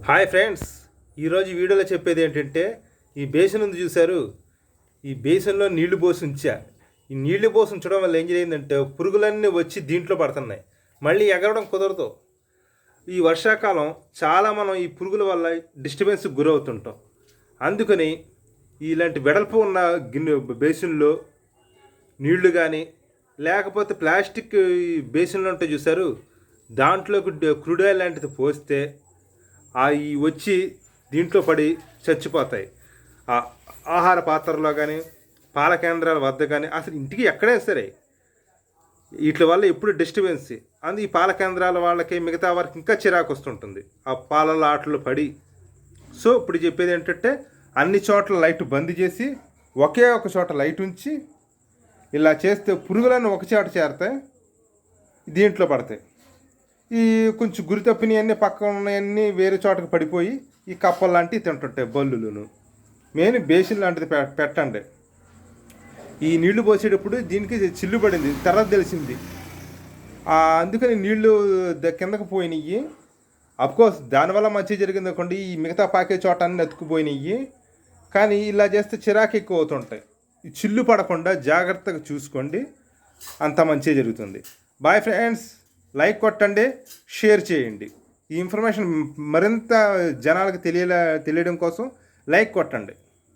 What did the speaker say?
Hi friends, ఈరోజు వీడియోలో చెప్పేది ఏంటంటే ఈ బేసిన్ ఉంది చూశారు. ఈ బేసిన్లో నీళ్లు పోసి ఉంచా. ఈ నీళ్లు పోసి ఉంచడం వల్ల ఏం జరిగిందంటే పురుగులన్నీ వచ్చి దీంట్లో పడుతున్నాయి. మళ్ళీ ఎగరడం కుదరదు. ఈ వర్షాకాలం చాలా మనం ఈ పురుగుల వల్ల డిస్టర్బెన్స్కి గురవుతుంటాం. అందుకని ఇలాంటి వెడల్పు ఉన్న గిన్నె బేసిన్లో నీళ్లు కానీ లేకపోతే ప్లాస్టిక్ బేసిన్లో ఉంటే చూశారు, దాంట్లోకి క్రూడ్ ఆయిల్ లాంటిది పోస్తే అవి వచ్చి దీంట్లో పడి చచ్చిపోతాయి. ఆహార పాత్రలో కానీ పాల కేంద్రాల వద్ద కానీ అసలు ఇంటికి ఎక్కడైనా సరే వీటి వల్ల ఎప్పుడు డిస్టర్బెన్స్. ఈ పాల కేంద్రాల వాళ్ళకి మిగతా వారికి ఇంకా చిరాకు వస్తుంటుంది ఆ పాల ఆటలు పడి. సో ఇప్పుడు చెప్పేది ఏంటంటే అన్ని చోట్ల లైట్ బంద్ చేసి ఒకే ఒక చోట లైట్ ఉంచి ఇలా చేస్తే పురుగులన్నీ ఒక చోట చేరతాయి, దీంట్లో పడతాయి. ఈ కొంచెం గురి తప్పినవన్నీ పక్కన ఉన్నవన్నీ వేరే చోటకి పడిపోయి ఈ కప్పలు లాంటివి తింటుంటాయి బల్లులను. మెయిన్ బేసిన్ లాంటిది పెట్టండి. ఈ నీళ్లు పోసేటప్పుడు దీనికి చిల్లు పడింది, తర్వాత తెలిసింది. అందుకని నీళ్లు కిందకు పోయినాయి. అఫ్కోర్స్ దానివల్ల మంచి జరిగింది అనుకోండి, ఈ మిగతా పాకే చోట అన్నీ అతుక్కుపోయినాయి. కానీ ఇలా చేస్తే చిరాకు ఎక్కువ అవుతుంటాయి. ఈ చిల్లు పడకుండా జాగ్రత్తగా చూసుకోండి, అంత మంచి జరుగుతుంది. బాయ్ ఫ్రెండ్స్, లైక్ కొట్టండి, షేర్ చేయండి. ఈ ఇన్ఫర్మేషన్ మరింత జనాలకు తెలియడం కోసం లైక్ కొట్టండి.